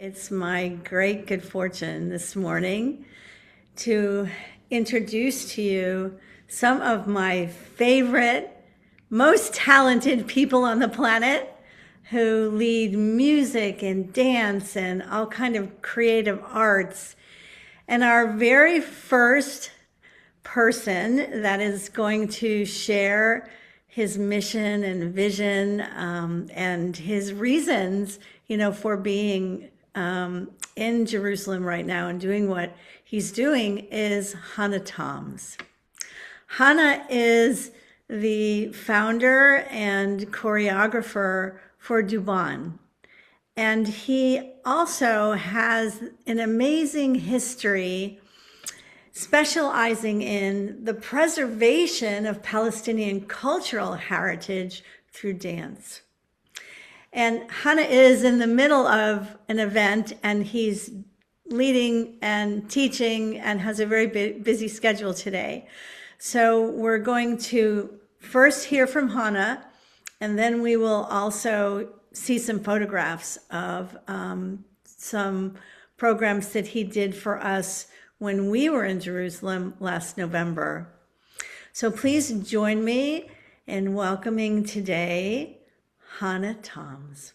It's my great good fortune this morning to introduce to you some of my favorite, most talented people on the planet who lead music and dance and all kind of creative arts. And our very first person that is going to share his mission and vision and his reasons, for being in Jerusalem right now and doing what he's doing is Hanna Tams. Hanna is the founder and choreographer for Doubon. And he also has an amazing history specializing in the preservation of Palestinian cultural heritage through dance. And Hanna is in the middle of an event, and he's leading and teaching and has a very busy schedule today. So we're going to first hear from Hanna, and then we will also see some photographs of some programs that he did for us when we were in Jerusalem last November. So please join me in welcoming today Hanna Tams.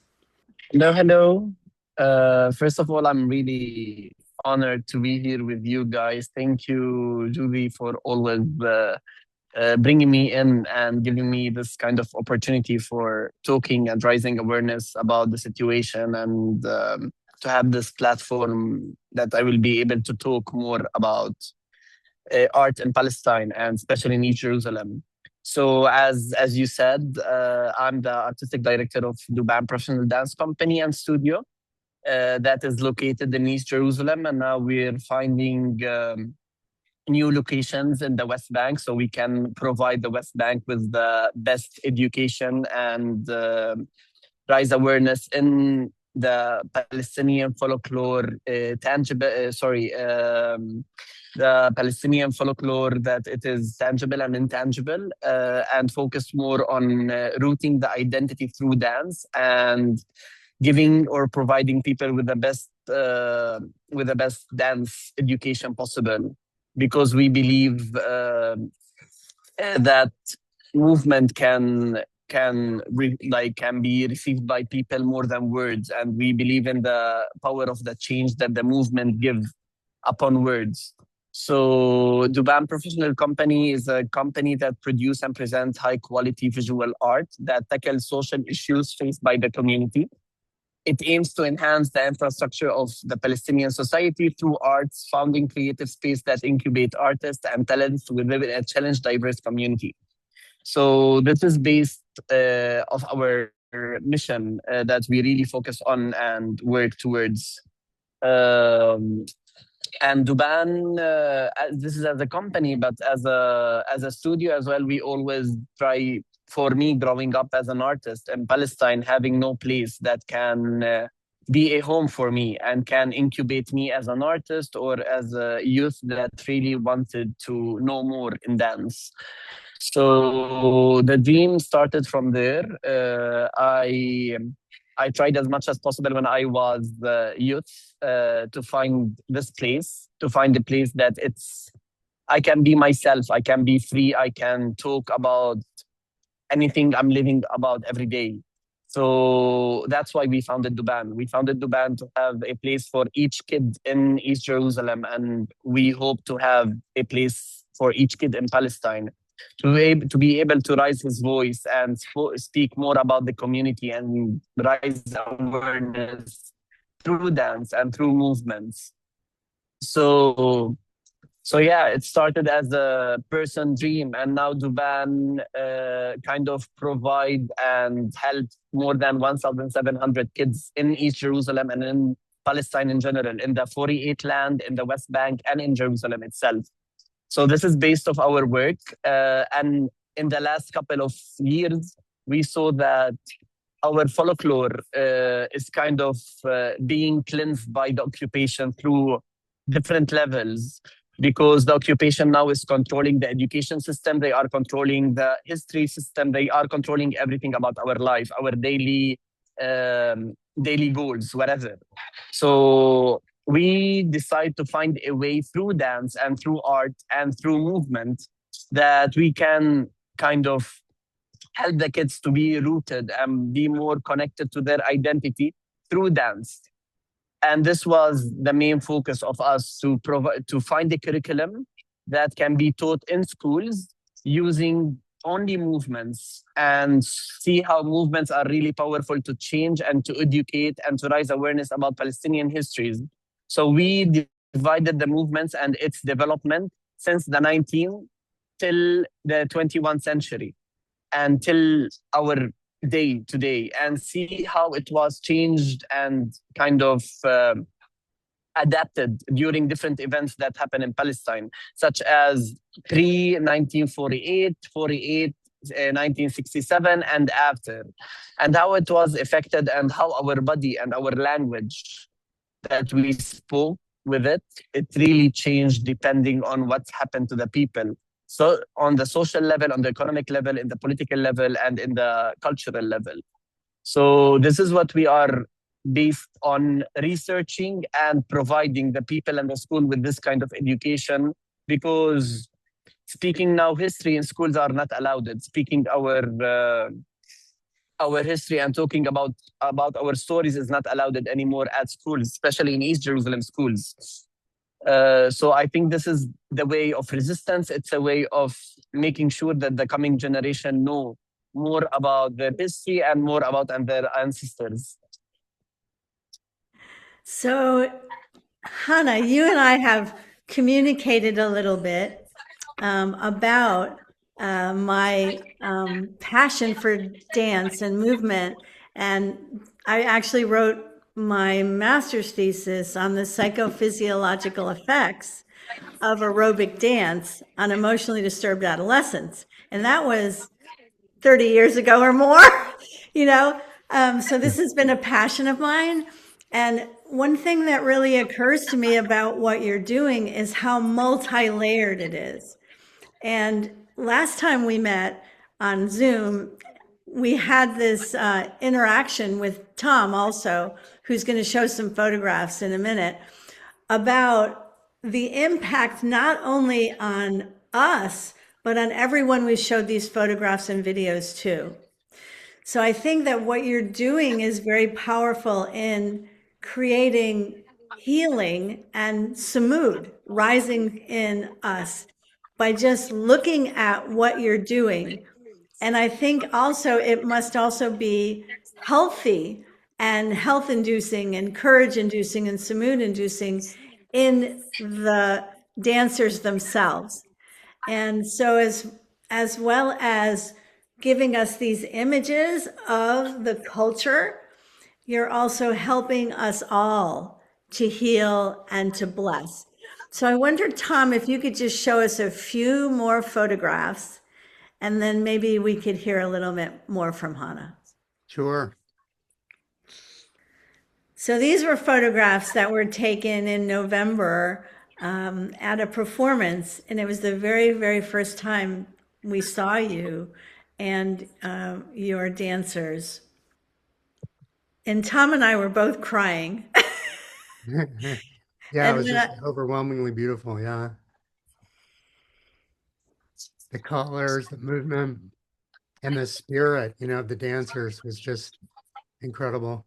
Hello. First of all, I'm really honored to be here with you guys. Thank you, Julie, for always bringing me in and giving me this kind of opportunity for talking and raising awareness about the situation, and to have this platform that I will be able to talk more about art in Palestine and especially in East Jerusalem. So as you said, I'm the artistic director of Doubon Professional Dance Company and Studio that is located in East Jerusalem. And now we're finding new locations in the West Bank so we can provide the West Bank with the best education and raise awareness in the Palestinian folklore, the Palestinian folklore, that it is tangible and intangible, and focus more on rooting the identity through dance and giving or providing people with the best dance education possible, because we believe that movement can be received by people more than words, and we believe in the power of the change that the movement gives upon words. So Doubon Professional Company is a company that produces and presents high quality visual art that tackles social issues faced by the community. It aims to enhance the infrastructure of the Palestinian society through arts, founding creative space that incubate artists and talents within a challenge diverse community. So this is based of our mission that we really focus on and work towards. And Doubon, this is as a company, but as a studio as well, we always try. For me, growing up as an artist in Palestine, having no place that can be a home for me and can incubate me as an artist or as a youth that really wanted to know more in dance. So the dream started from there. I tried as much as possible when I was youth to find this place, to find a place that I can be myself, I can be free, I can talk about anything I'm living about every day. So that's why we founded Doubon. We founded Doubon to have a place for each kid in East Jerusalem, and we hope to have a place for each kid in Palestine to be able to raise his voice and speak more about the community and raise awareness through dance and through movements. So yeah, it started as a person dream, and now Doubon kind of provide and help more than 1,700 kids in East Jerusalem and in Palestine in general, in the 48 land, in the West Bank, and in Jerusalem itself. So this is based off our work. And in the last couple of years, we saw that our folklore is kind of being cleansed by the occupation through different levels. Because the occupation now is controlling the education system, they are controlling the history system, they are controlling everything about our life, our daily daily goals, whatever. So we decide to find a way through dance and through art and through movement that we can kind of help the kids to be rooted and be more connected to their identity through dance. And this was the main focus of us, to provide, to find a curriculum that can be taught in schools using only movements, and see how movements are really powerful to change and to educate and to raise awareness about Palestinian histories. So we divided the movements and its development since the 19th till the 21st century, until our day today, and see how it was changed and kind of adapted during different events that happen in Palestine, such as pre-1948, 48, 1967, and after, and how it was affected, and how our body and our language that we spoke with it, it really changed depending on what's happened to the people. So on the social level, on the economic level, in the political level, and in the cultural level. So this is what we are based on researching and providing the people and the school with this kind of education, because speaking now history in schools are not allowed. Speaking our history and talking about our stories is not allowed anymore at schools, especially in East Jerusalem schools. So I think this is the way of resistance. It's a way of making sure that the coming generation know more about their history and more about their ancestors. So, Hanna, you and I have communicated a little bit about my passion for dance and movement. And I actually wrote my master's thesis on the psychophysiological effects of aerobic dance on emotionally disturbed adolescents. And that was 30 years ago or more, you know? So this has been a passion of mine. And one thing that really occurs to me about what you're doing is how multi-layered it is. And last time we met on Zoom, we had this interaction with Tom also, who's going to show some photographs in a minute, about the impact not only on us, but on everyone we showed these photographs and videos to. So I think that what you're doing is very powerful in creating healing and samud rising in us by just looking at what you're doing. And I think also it must also be healthy and health inducing and courage inducing and samud inducing in the dancers themselves. And so as well as giving us these images of the culture, you're also helping us all to heal and to bless. So I wonder, Tom, if you could just show us a few more photographs, and then maybe we could hear a little bit more from Hanna. Sure. So these were photographs that were taken in November at a performance, and it was the very, very first time we saw you and your dancers. And Tom and I were both crying. Yeah, it was just overwhelmingly beautiful. Yeah. The colors, the movement, and the spirit, of the dancers was just incredible.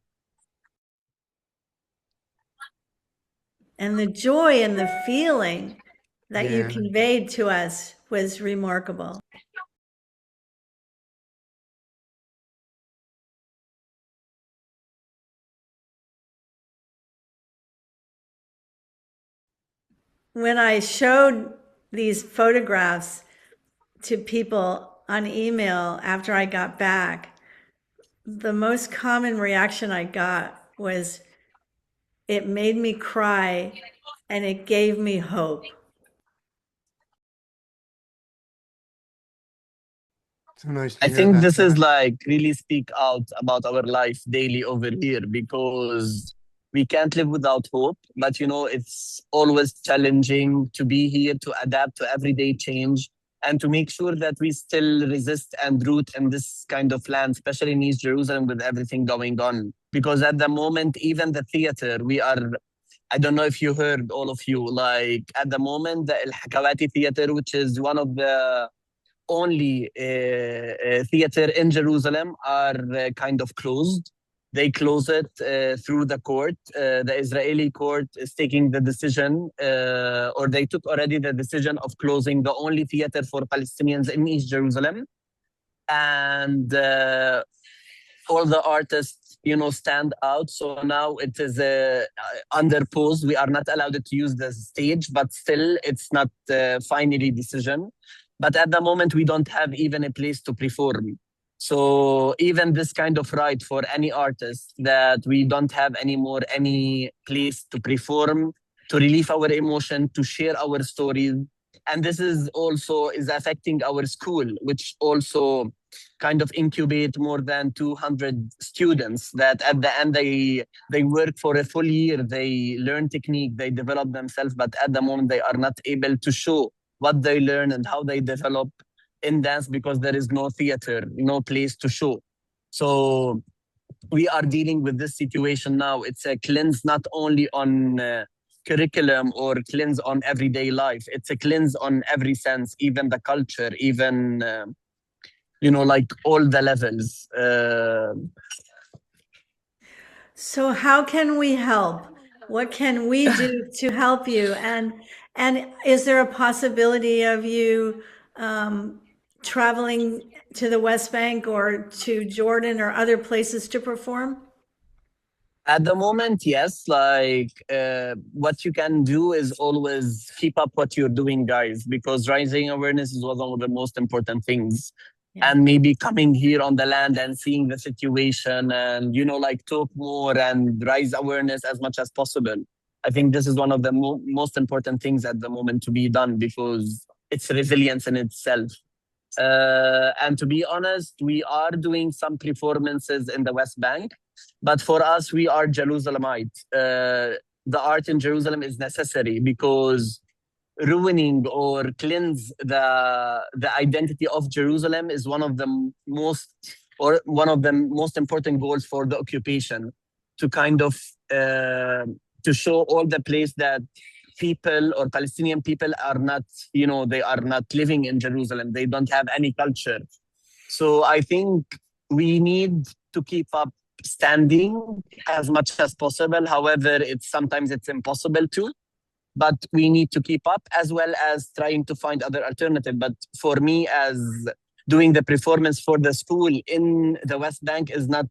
And the joy and the feeling that you conveyed to us was remarkable. When I showed these photographs to people on email after I got back, the most common reaction I got was, it made me cry and it gave me hope. So nice. I think this is like really speak out about our life daily over here, because we can't live without hope, but it's always challenging to be here, to adapt to everyday change and to make sure that we still resist and root in this kind of land, especially in East Jerusalem with everything going on. Because at the moment, even the theater, I don't know if you heard, all of you, like at the moment, the El Hakawati Theater, which is one of the only theater in Jerusalem, are kind of closed. They close it through the court. The Israeli court is taking the decision, or they took already the decision of closing the only theater for Palestinians in East Jerusalem. And all the artists, stand out. So now it is under pause. We are not allowed to use the stage, but still it's not finally decision. But at the moment, we don't have even a place to perform. So even this kind of right for any artist that we don't have anymore any place to perform, to relieve our emotion, to share our stories. And this is also affecting our school, which also kind of incubate more than 200 students that at the end they work for a full year, they learn technique, they develop themselves, but at the moment they are not able to show what they learn and how they develop in dance because there is no theater, no place to show. So we are dealing with this situation now. It's a cleanse not only on curriculum or cleanse on everyday life. It's a cleanse on every sense, even the culture, even, like all the levels. So how can we help? What can we do to help you? And is there a possibility of you traveling to the West Bank or to Jordan or other places to perform? At the moment, yes. Like what you can do is always keep up what you're doing, guys, because raising awareness is one of the most important things. Yeah. And maybe coming here on the land and seeing the situation and, like talk more and raise awareness as much as possible. I think this is one of the most important things at the moment to be done because it's resilience in itself. And to be honest, we are doing some performances in the West Bank. But for us, we are Jerusalemites. The art in Jerusalem is necessary because ruining or cleanse the identity of Jerusalem is one of the most important goals for the occupation, to kind of to show all the place that people or Palestinian people are not, they are not living in Jerusalem. They don't have any culture. So I think we need to keep up standing as much as possible. However, sometimes it's impossible to, but we need to keep up as well as trying to find other alternative. But for me, as doing the performance for the school in the West Bank is not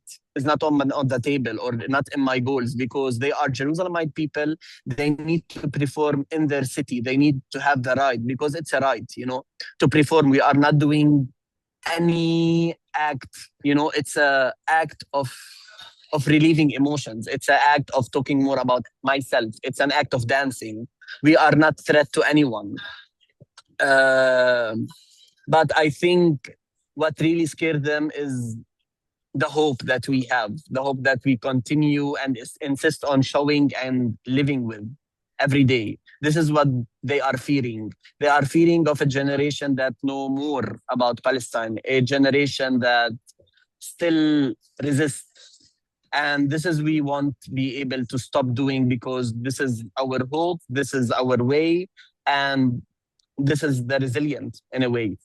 on the table or not in my goals, because they are Jerusalemite people. They need to perform in their city. They need to have the right, because it's a right, to perform. We are not doing any act, it's an act of relieving emotions. It's an act of talking more about myself. It's an act of dancing. We are not threat to anyone. But I think what really scares them is the hope that we have, the hope that we continue and insist on showing and living with every day. This is what they are fearing. They are fearing of a generation that know more about Palestine, a generation that still resists. And this is we want to be able to stop doing, because this is our hope, this is our way, and this is the resilient in a way.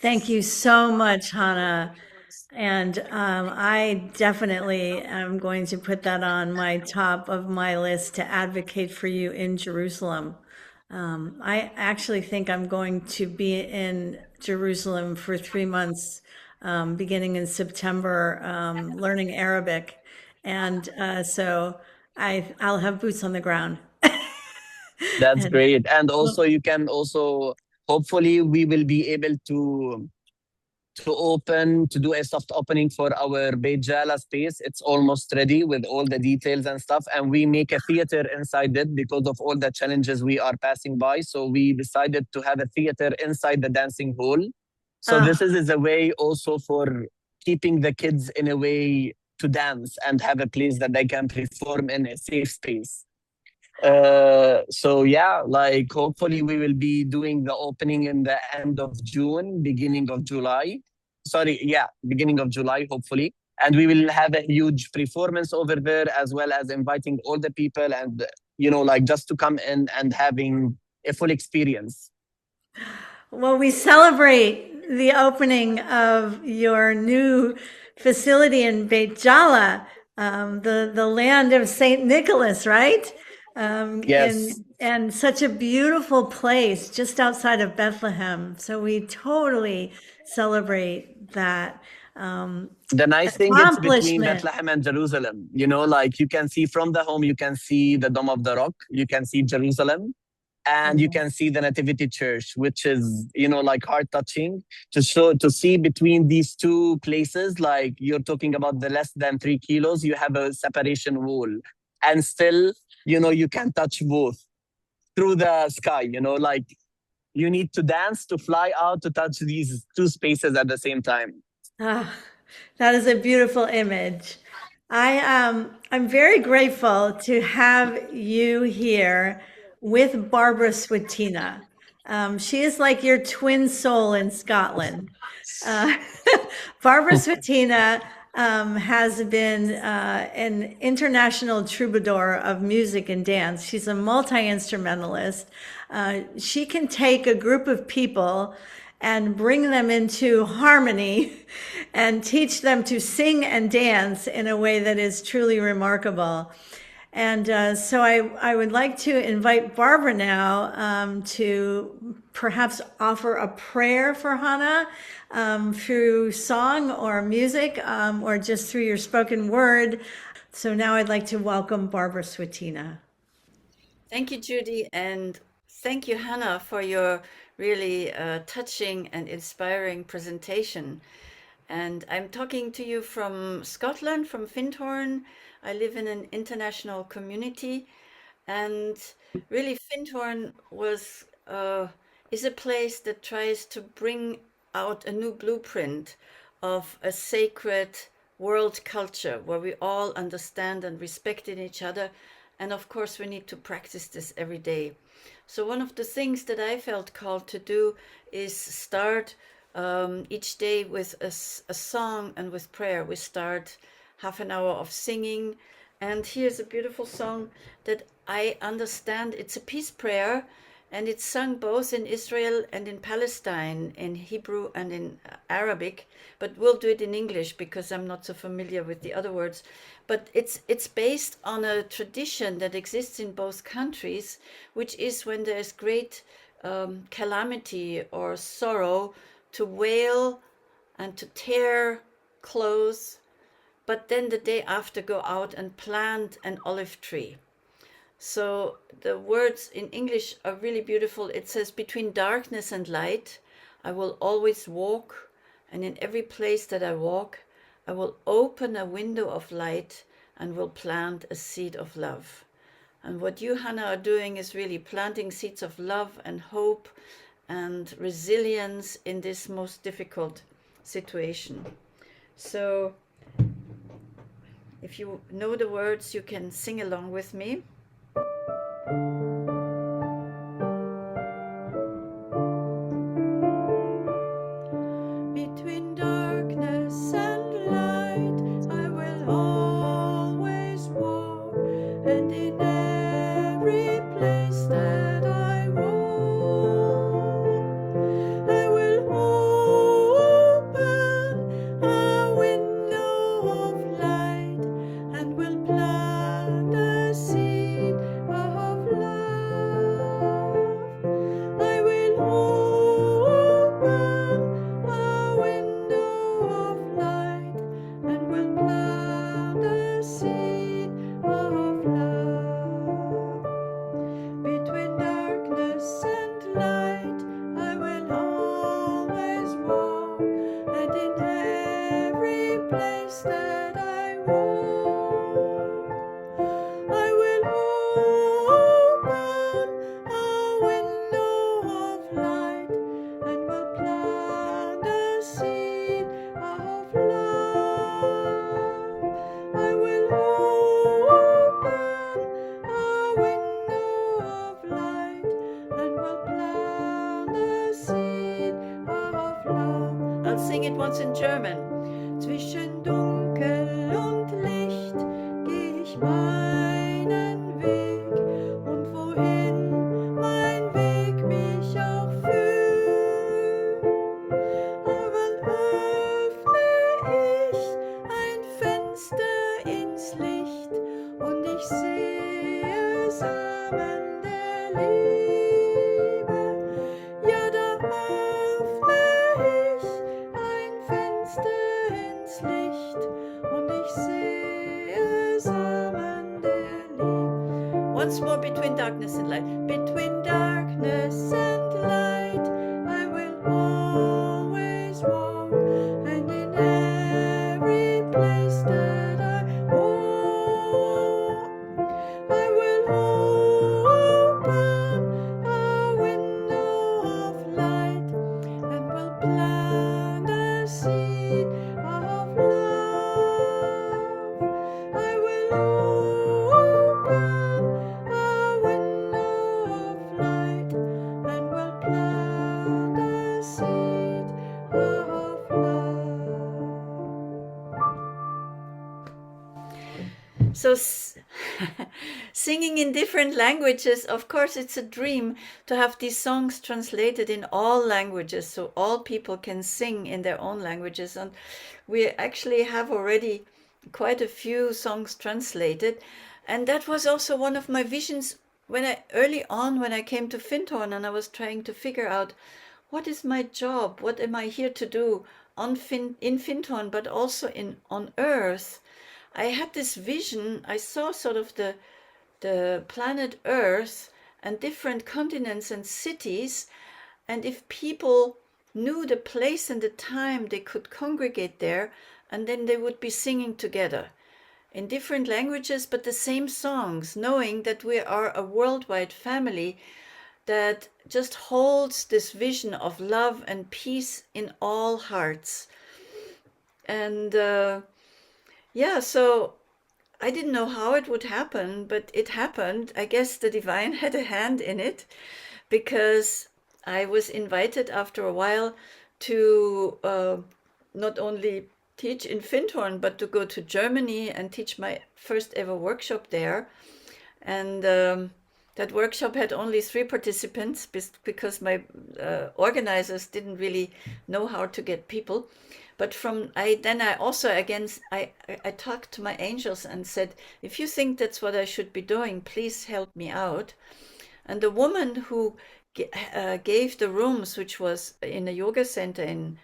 Thank you so much, Hanna. And I definitely am going to put that on my top of my list to advocate for you in Jerusalem. I actually think I'm going to be in Jerusalem for 3 months, beginning in September, learning Arabic. And so I'll have boots on the ground. That's great. And also you can also, hopefully we will be able to do a soft opening for our Beit Jala space. It's almost ready with all the details and stuff. And we make a theater inside it because of all the challenges we are passing by. So we decided to have a theater inside the dancing hall. So this is a way also for keeping the kids in a way to dance and have a place that they can perform in a safe space. So yeah, like hopefully we will be doing the opening in the end of June, beginning of July. Sorry, yeah, beginning of July, hopefully. And we will have a huge performance over there, as well as inviting all the people and, like just to come in and having a full experience. Well, we celebrate the opening of your new facility in Beit Jala, the land of Saint Nicholas, right? Yes. And such a beautiful place just outside of Bethlehem. So we totally celebrate that The nice thing it's between accomplishment. Bethlehem and Jerusalem. Like you can see from the home, you can see the Dome of the Rock, you can see Jerusalem, and you can see the Nativity Church, which is like heart touching to see between these two places. Like you're talking about the less than 3 kilos, you have a separation wall, and still you can touch both through the sky. Like you need to dance to fly out to touch these two spaces at the same time. Ah, that is a beautiful image. I'm very grateful to have you here with Barbara Swetina. She is like your twin soul in Scotland. Uh, Barbara Swetina has been an international troubadour of music and dance. She's a multi-instrumentalist. She can take a group of people and bring them into harmony and teach them to sing and dance in a way that is truly remarkable. And so I would like to invite Barbara now to perhaps offer a prayer for Hanna through song or music or just through your spoken word. So now I'd like to welcome Barbara Swetina. Thank you, Judy, and thank you, Hanna, for your really touching and inspiring presentation. And I'm talking to you from Scotland, from Findhorn. I live in an international community, and really Findhorn is a place that tries to bring out a new blueprint of a sacred world culture where we all understand and respect in each other. And of course, we need to practice this every day. So one of the things that I felt called to do is start each day with a song and with prayer. We start half an hour of singing. And here's a beautiful song that I understand. It's a peace prayer, and it's sung both in Israel and in Palestine, in Hebrew and in Arabic, but we'll do it in English because I'm not so familiar with the other words. But it's based on a tradition that exists in both countries, which is when there's great calamity or sorrow, to wail and to tear clothes, but then the day after go out and plant an olive tree. So the words in English are really beautiful. It says, "Between darkness and light, I will always walk, and in every place that I walk, I will open a window of light and will plant a seed of love." And what you, Hanna, are doing is really planting seeds of love and hope and resilience in this most difficult situation. So if you know the words, you can sing along with me. Between darkness and light, I will always walk, and in every place that I walk, I will open a window of light and will plant a seed of love. I will open a window of light and will plant a seed of love. notes in German. Zwischen Dunkel und Licht geh ich meinen Weg, und wohin mein Weg mich auch führt, aber öffne ich ein Fenster ins Licht und ich sehe Samen der Liebe. Ja, da öffne ich ein Fenster ins Licht und ich sehe Samen der Liebe. Once more, between darkness and light. Between darkness and light, I will always walk, and in every place that I walk, I will open a window of light and will plant a seed of love. I will open a window of light and will plant a seed of love. So singing in different languages, of course, it's a dream to have these songs translated in all languages so all people can sing in their own languages. And we actually have already quite a few songs translated. And that was also one of my visions early on when I came to Findhorn, and I was trying to figure out what is my job, what am I here to do in Findhorn, but also on Earth. I had this vision. I saw sort of the planet Earth and different continents and cities, and if people knew the place and the time, they could congregate there, and then they would be singing together in different languages, but the same songs, knowing that we are a worldwide family that just holds this vision of love and peace in all hearts. And so I didn't know how it would happen, but it happened. I guess the divine had a hand in it, because I was invited after a while to not only teach in Findhorn, but to go to Germany and teach my first ever workshop there. And that workshop had only 3 participants because my organizers didn't really know how to get people. But I talked to my angels and said, if you think that's what I should be doing, please help me out. And the woman who gave the rooms, which was in a yoga center in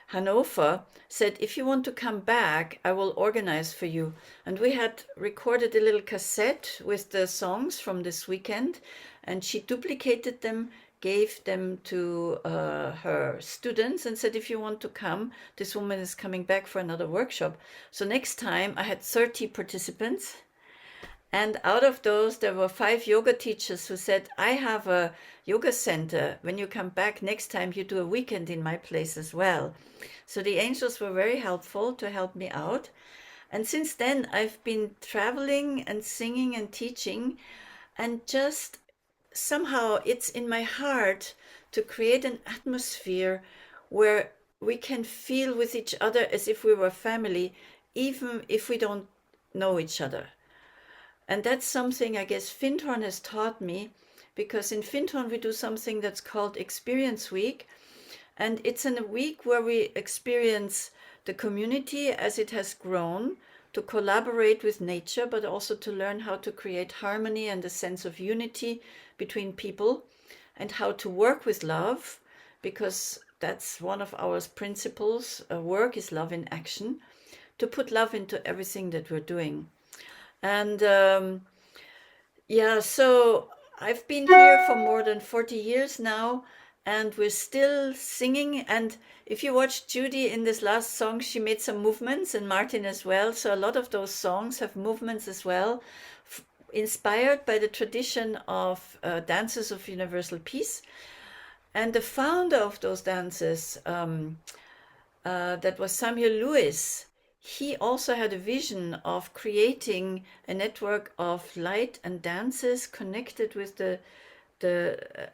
Hanover, said, if you want to come back, I will organize for you. And we had recorded a little cassette with the songs from this weekend, and she duplicated them, gave them to her students, and said, if you want to come, this woman is coming back for another workshop. So next time I had 30 participants, and out of those there were 5 yoga teachers who said, I have a yoga center. When you come back next time, you do a weekend in my place as well. So the angels were very helpful to help me out. And since then I've been traveling and singing and teaching, and just somehow it's in my heart to create an atmosphere where we can feel with each other as if we were family, even if we don't know each other. And that's something I guess Findhorn has taught me, because in Findhorn we do something that's called Experience Week. And it's in a week where we experience the community as it has grown, to collaborate with nature, but also to learn how to create harmony and a sense of unity between people, and how to work with love, because that's one of our principles. Work is love in action, to put love into everything that we're doing. And so I've been here for more than 40 years now, and we're still singing. And if you watch Judy in this last song, she made some movements, and Martyn as well. So a lot of those songs have movements as well, inspired by the tradition of dances of universal peace. And the founder of those dances, that was Samuel Lewis, he also had a vision of creating a network of light and dances connected with the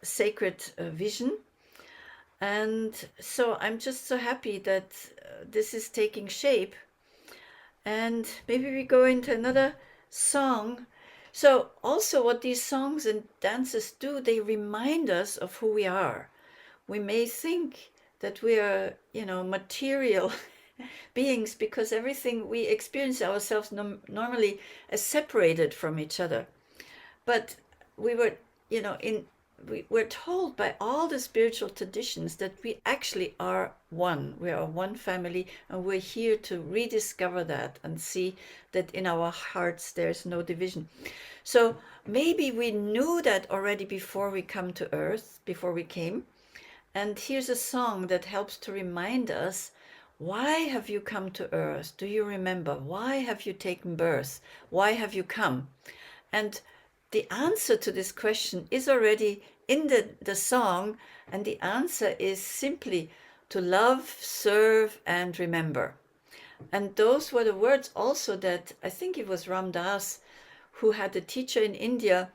sacred vision. And so I'm just so happy that this is taking shape. And maybe we go into another song. So also what these songs and dances do, they remind us of who we are. We may think that we are, material beings because everything we experience ourselves normally as separated from each other. But we were, we're told by all the spiritual traditions that we actually are one. We are one family, and we're here to rediscover that and see that in our hearts there's no division. So maybe we knew that already before we come to earth, before we came. And here's a song that helps to remind us, why have you come to earth? Do you remember? Why have you taken birth? Why have you come? And the answer to this question is already in the song, and the answer is simply to love, serve, and remember. And those were the words also that I think it was Ram Dass, who had a teacher in India,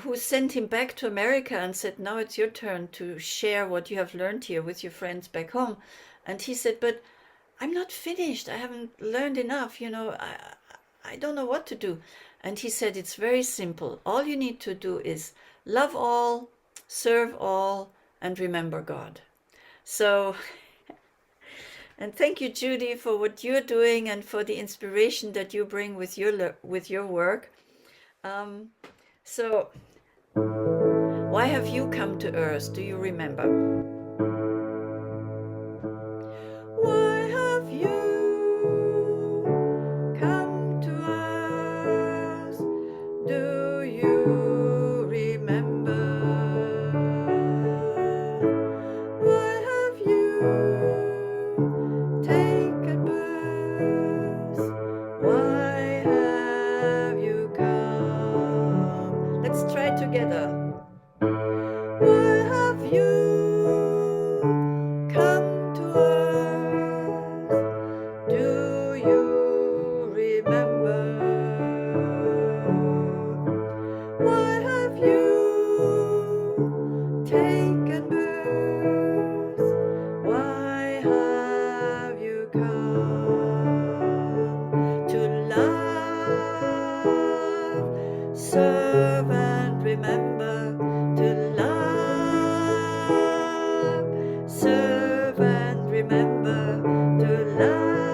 who sent him back to America and said, now it's your turn to share what you have learned here with your friends back home. And he said, but I'm not finished. I haven't learned enough. I don't know what to do. And he said, it's very simple. All you need to do is love all, serve all, and remember God. So, and thank you, Judy, for what you're doing and for the inspiration that you bring with your work. So, why have you come to earth? Do you remember? Why have you come to us? Do you remember? Why have you taken birth? Why have you come? Let's try together. Why have you come to earth? Do you remember? Why have you taken birth? Why have you come to love, serve, and remember? To love, serve, and remember. To love,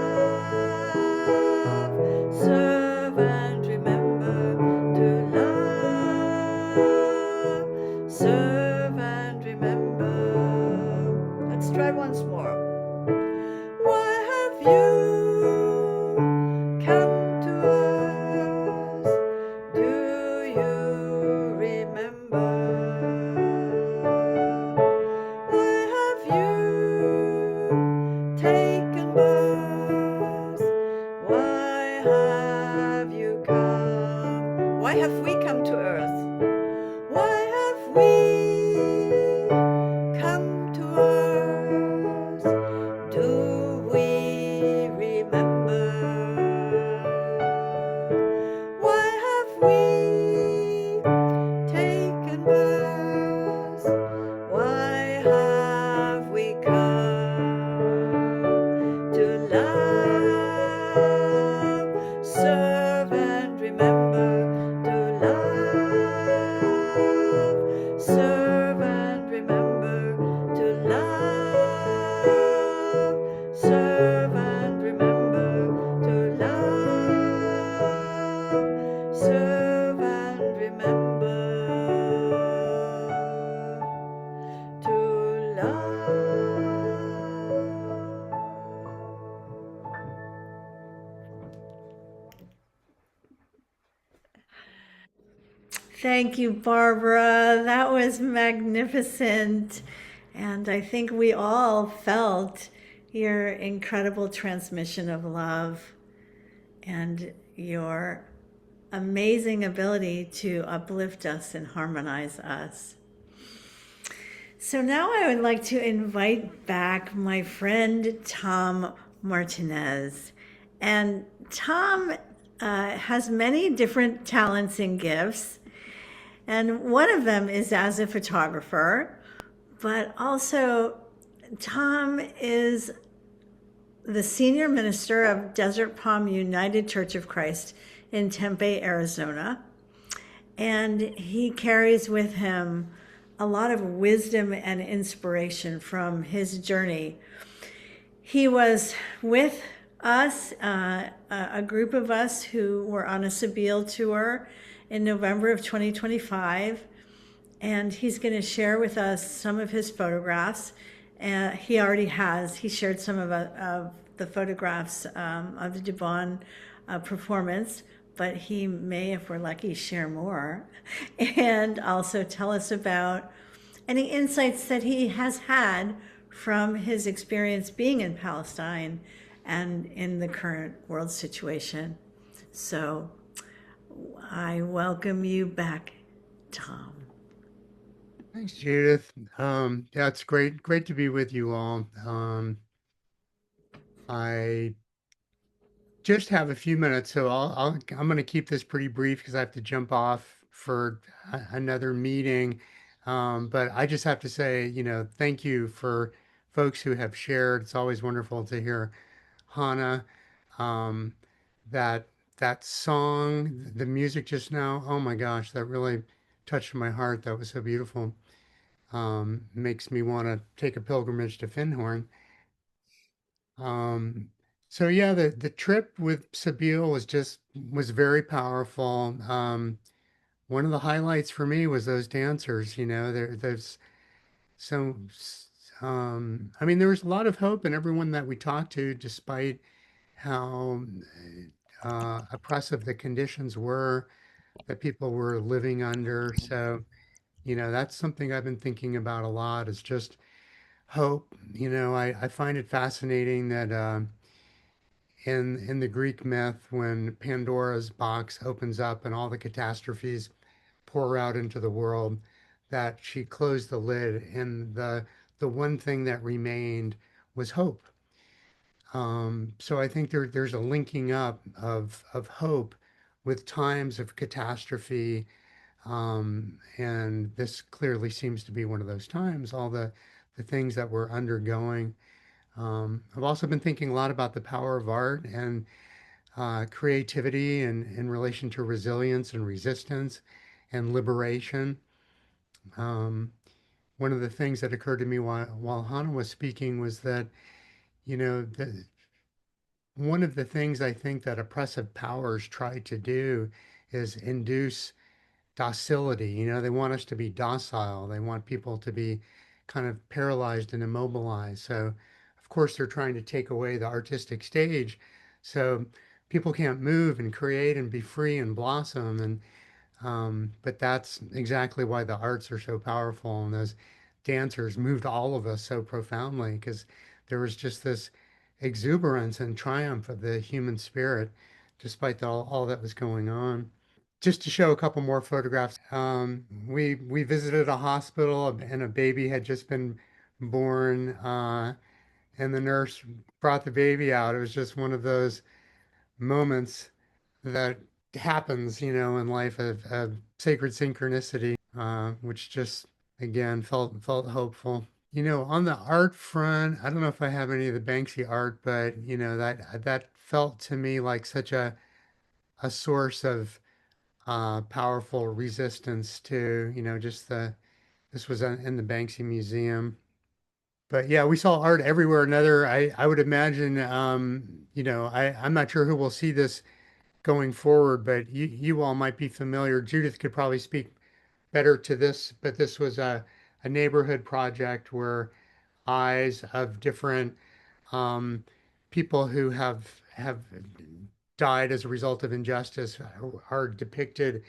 serve, and remember. To love, serve, and remember. Let's try once more. Why have you come to us? Do you remember? Why have you taken birth? Why have you come? Why have we come to earth? Why have we come to earth? Do we remember? Why have we taken birth? Why have we come to love, serve, and remember? To love, serve, and remember. To love, serve, and remember. To love, serve, and remember. To love. Thank you, Barbara. That was magnificent. And I think we all felt your incredible transmission of love and your amazing ability to uplift us and harmonize us. So now I would like to invite back my friend Tom Martinez. And Tom has many different talents and gifts. And one of them is as a photographer, but also Tom is the senior minister of Desert Palm United Church of Christ in Tempe, Arizona. And he carries with him a lot of wisdom and inspiration from his journey. He was with us, a group of us who were on a Sabile tour in November of 2025. And he's going to share with us some of his photographs. He already has. He shared some of the photographs of the Doubon performance, but he may, if we're lucky, share more and also tell us about any insights that he has had from his experience being in Palestine and in the current world situation. So I welcome you back, Tom. Thanks, Judith. Yeah, it's great to be with you all. I just have a few minutes, so I'm going to keep this pretty brief because I have to jump off for another meeting. But I just have to say, thank you for folks who have shared. It's always wonderful to hear Hanna. That song, the music just now, oh my gosh, that really touched my heart. That was so beautiful. Makes me want to take a pilgrimage to Findhorn. So yeah, the trip with Sabile was very powerful. One of the highlights for me was those dancers. There's so I mean, there was a lot of hope in everyone that we talked to, despite how oppressive the conditions were that people were living under. So, that's something I've been thinking about a lot, is just hope. I find it fascinating that in the Greek myth, when Pandora's box opens up and all the catastrophes pour out into the world, that she closed the lid, and the one thing that remained was hope. So I think there's a linking up of hope with times of catastrophe, and this clearly seems to be one of those times. All the things that we're undergoing. I've also been thinking a lot about the power of art and creativity, and in relation to resilience and resistance and liberation. One of the things that occurred to me while Hanna was speaking was that, one of the things I think that oppressive powers try to do is induce docility. They want us to be docile. They want people to be kind of paralyzed and immobilized. So, of course, they're trying to take away the artistic stage, so people can't move and create and be free and blossom. But that's exactly why the arts are so powerful, and those dancers moved all of us so profoundly, because there was just this exuberance and triumph of the human spirit, despite all that was going on. Just to show a couple more photographs, we visited a hospital, and a baby had just been born, and the nurse brought the baby out. It was just one of those moments that happens, in life, of sacred synchronicity, which just again felt hopeful. On the art front, I don't know if I have any of the Banksy art, but that felt to me like such a source of powerful resistance to, just this was in the Banksy Museum. But yeah, we saw art everywhere. I would imagine, I'm not sure who will see this going forward, but you all might be familiar. Judith could probably speak better to this, but this was a neighborhood project where eyes of different people who have died as a result of injustice are depicted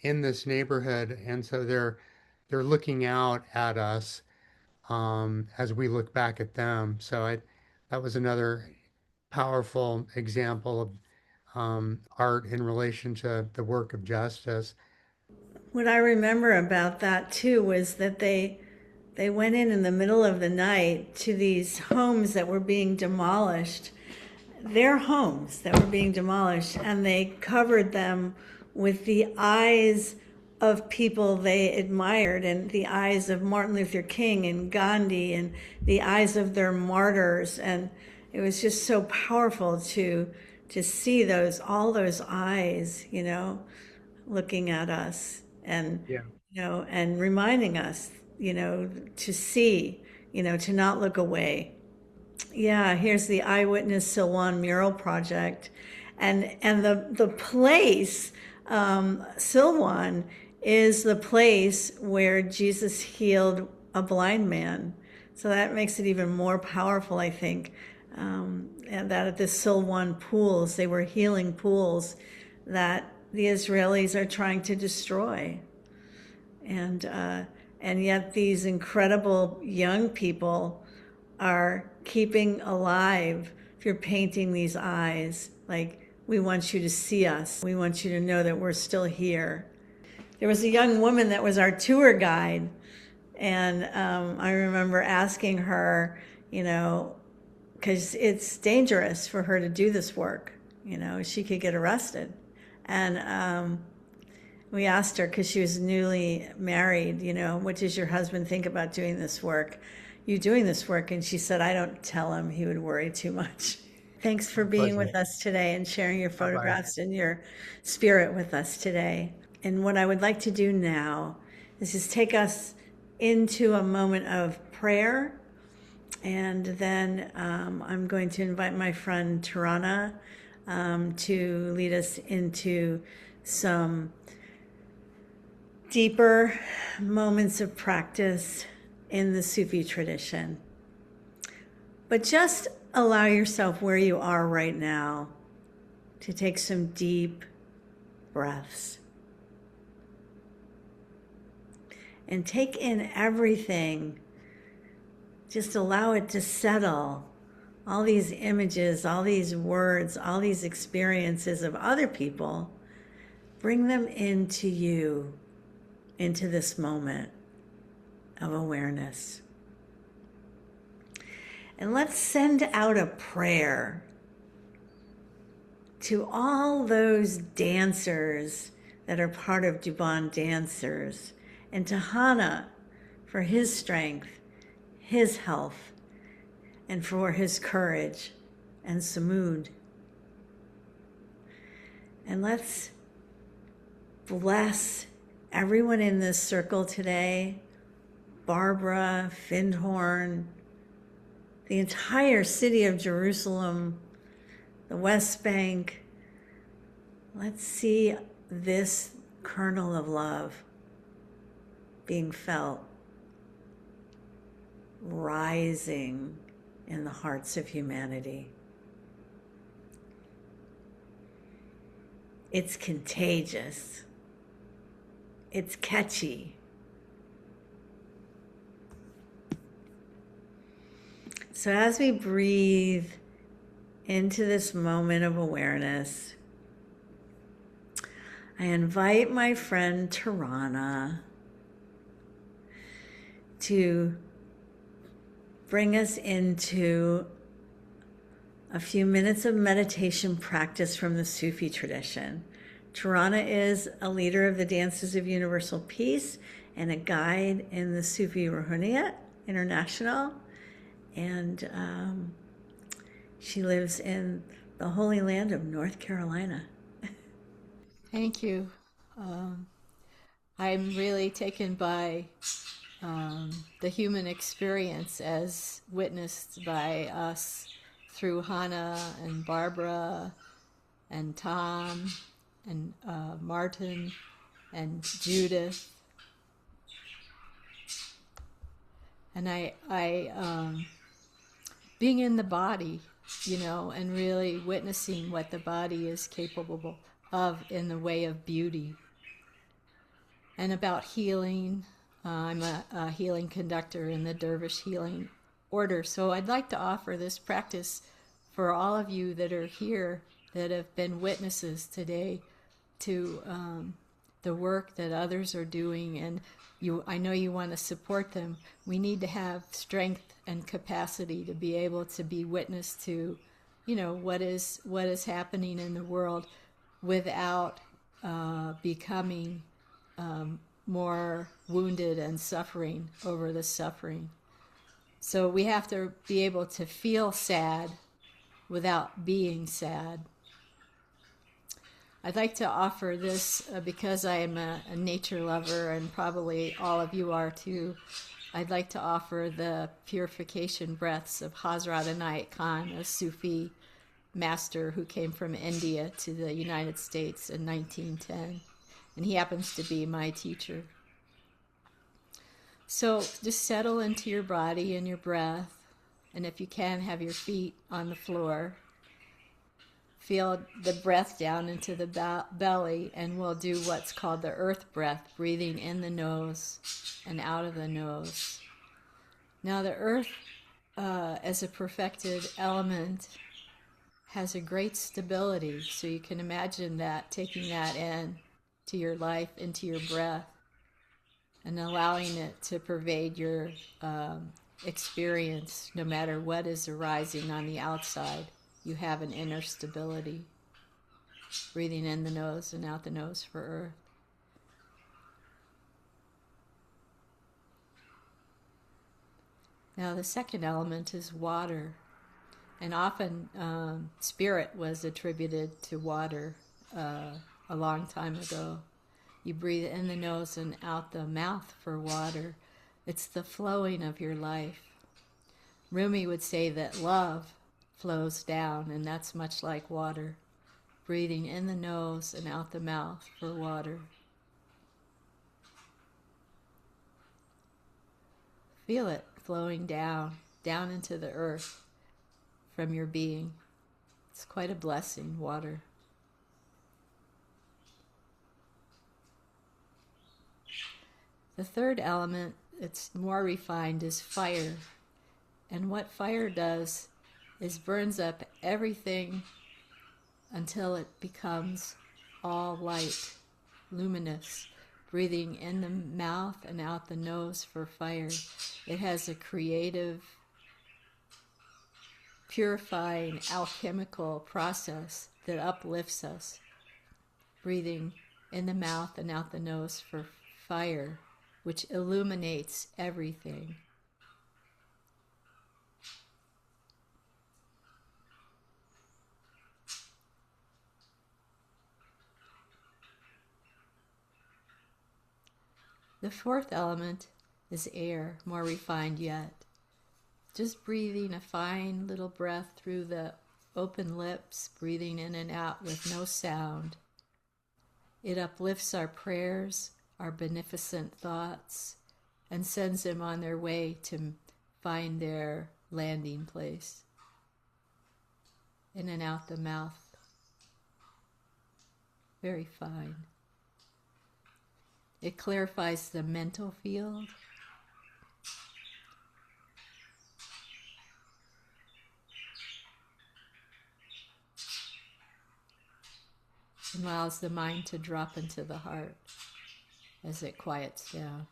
in this neighborhood, and so they're looking out at us as we look back at them. So that was another powerful example of art in relation to the work of justice. What I remember about that too was that they went in the middle of the night to these homes that were being demolished, their homes that were being demolished, and they covered them with the eyes of people they admired, and the eyes of Martin Luther King and Gandhi, and the eyes of their martyrs. And it was just so powerful to see all those eyes, looking at us, and Yeah. and reminding us, to see, to not look away. Yeah, here's the Eyewitness Silwan Mural Project. And the place, Silwan, is the place where Jesus healed a blind man. So that makes it even more powerful, I think. And that at the Silwan pools, they were healing pools that the Israelis are trying to destroy. And yet these incredible young people are keeping alive. If you're painting these eyes, like, we want you to see us. We want you to know that we're still here. There was a young woman that was our tour guide, and I remember asking her, because it's dangerous for her to do this work. She could get arrested. And we asked her, because she was newly married, what does your husband think about doing this work? You doing this work? And she said, I don't tell him, he would worry too much. Thanks for being with us today and sharing your photographs and your spirit with us today. And what I would like to do now is just take us into a moment of prayer. And then I'm going to invite my friend Tarana to lead us into some deeper moments of practice in the Sufi tradition. But just allow yourself where you are right now to take some deep breaths. And take in everything. Just allow it to settle. All these images, all these words, all these experiences of other people, bring them into you, into this moment of awareness. And let's send out a prayer to all those dancers that are part of Doubon Dancers, and to Hanna for his strength, his health, and for his courage, and Samud. And let's bless everyone in this circle today, Barbara, Findhorn, the entire city of Jerusalem, the West Bank. Let's see this kernel of love being felt, rising in the hearts of humanity. It's contagious. It's catchy. So as we breathe into this moment of awareness, I invite my friend Tarana to bring us into a few minutes of meditation practice from the Sufi tradition. Tarana is a leader of the Dancers of Universal Peace and a guide in the Sufi Ruhaniat International. And she lives in the Holy Land of North Carolina. Thank you. I'm really taken by the human experience as witnessed by us through Hanna and Barbara and Tom and Martyn and Judith. And I being in the body, and really witnessing what the body is capable of in the way of beauty. And about healing. I'm a healing conductor in the Dervish healing order. So I'd like to offer this practice for all of you that are here that have been witnesses today to the work that others are doing. And I know you want to support them. We need to have strength and capacity to be able to be witness to, what is happening in the world without becoming more wounded and suffering over the suffering. So we have to be able to feel sad without being sad. I'd like to offer this because I am a nature lover, and probably all of you are too. I'd like to offer the purification breaths of Hazrat Inayat Khan, a Sufi master who came from India to the United States in 1910. And he happens to be my teacher. So just settle into your body and your breath. And if you can, have your feet on the floor. Feel the breath down into the belly, and we'll do what's called the earth breath, breathing in the nose and out of the nose. Now the earth, as a perfected element, has a great stability. So you can imagine that, taking that in to your life, into your breath, and allowing it to pervade your experience. No matter what is arising on the outside, you have an inner stability. Breathing in the nose and out the nose for earth. Now the second element is water. And often spirit was attributed to water a long time ago. You breathe in the nose and out the mouth for water. It's the flowing of your life. Rumi would say that love flows down, and that's much like water. Breathing in the nose and out the mouth for water. Feel it flowing down into the earth from your being. It's quite a blessing, water. The third element, it's more refined, is fire. And what fire does is burns up everything until it becomes all light, luminous. Breathing in the mouth and out the nose for fire. It has a creative, purifying, alchemical process that uplifts us. Breathing in the mouth and out the nose for fire, which illuminates everything. The fourth element is air, more refined yet. Just breathing a fine little breath through the open lips, breathing in and out with no sound. It uplifts our prayers, our beneficent thoughts, and sends them on their way to find their landing place. In and out the mouth. Very fine. It clarifies the mental field. It allows the mind to drop into the heart as it quiets down.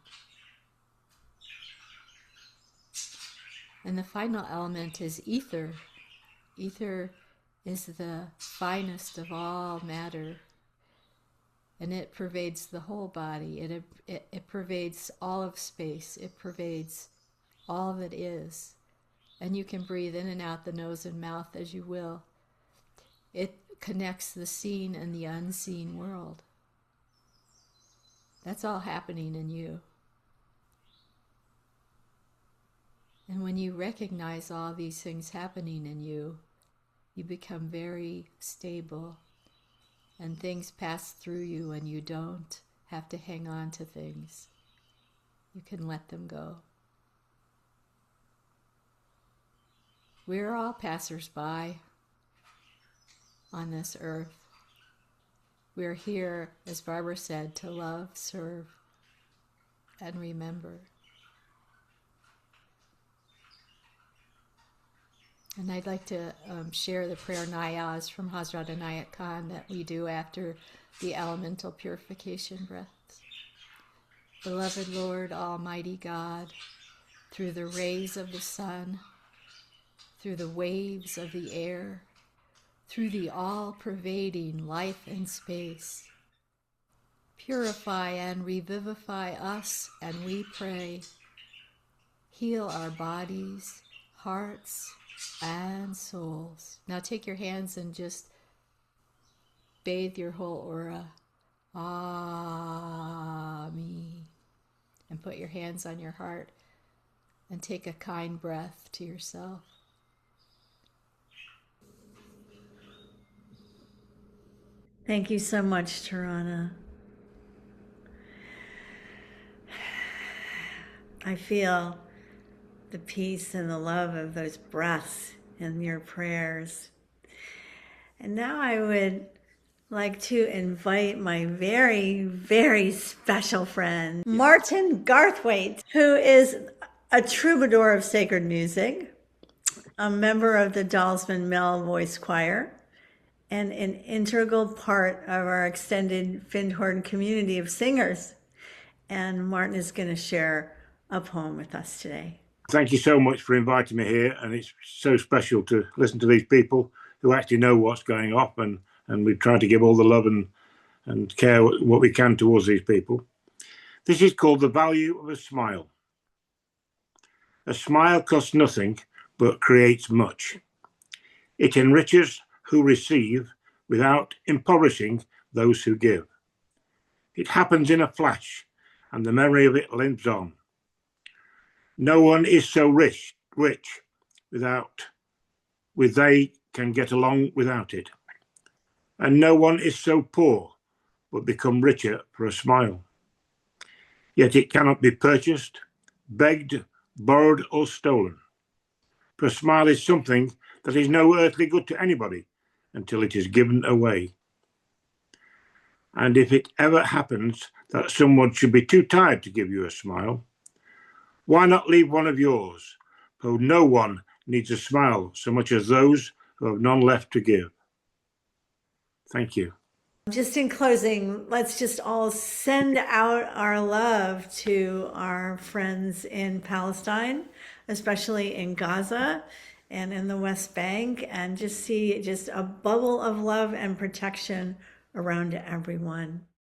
And the final element is ether. Ether is the finest of all matter. And it pervades the whole body. It pervades all of space. It pervades all that is. And you can breathe in and out the nose and mouth as you will. It connects the seen and the unseen world. That's all happening in you. And when you recognize all these things happening in you, you become very stable. And things pass through you, and you don't have to hang on to things. You can let them go. We're all passers-by on this earth. We're here, as Barbara said, to love, serve, and remember. And I'd like to share the prayer Nayaz from Hazrat Inayat Khan that we do after the elemental purification breaths. Beloved Lord, Almighty God, through the rays of the sun, through the waves of the air, through the all-pervading life and space, Purify and revivify us, and we pray. Heal our bodies, hearts, and souls. Now take your hands and just bathe your whole aura. Ami. And put your hands on your heart and take a kind breath to yourself. Thank you so much, Tarana. I feel the peace and the love of those breaths in your prayers. And now I would like to invite my very, very special friend, Martyn Garthwait, who is a troubadour of sacred music, a member of the Dalesman Male Voice Choir, and an integral part of our extended Findhorn community of singers. And Martyn is going to share a poem with us today. Thank you so much for inviting me here, and it's so special to listen to these people who actually know what's going on, and we try to give all the love and care what we can towards these people. This is called The Value of a Smile. A smile costs nothing, but creates much. It enriches who receive without impoverishing those who give. It happens in a flash, and the memory of it lives on. No one is so rich they can get along without it. And no one is so poor, but become richer for a smile. Yet it cannot be purchased, begged, borrowed, or stolen. For a smile is something that is no earthly good to anybody until it is given away. And if it ever happens that someone should be too tired to give you a smile, why not leave one of yours? For no one needs a smile so much as those who have none left to give. Thank you. Just in closing, let's just all send out our love to our friends in Palestine, especially in Gaza and in the West Bank, and just see just a bubble of love and protection around everyone.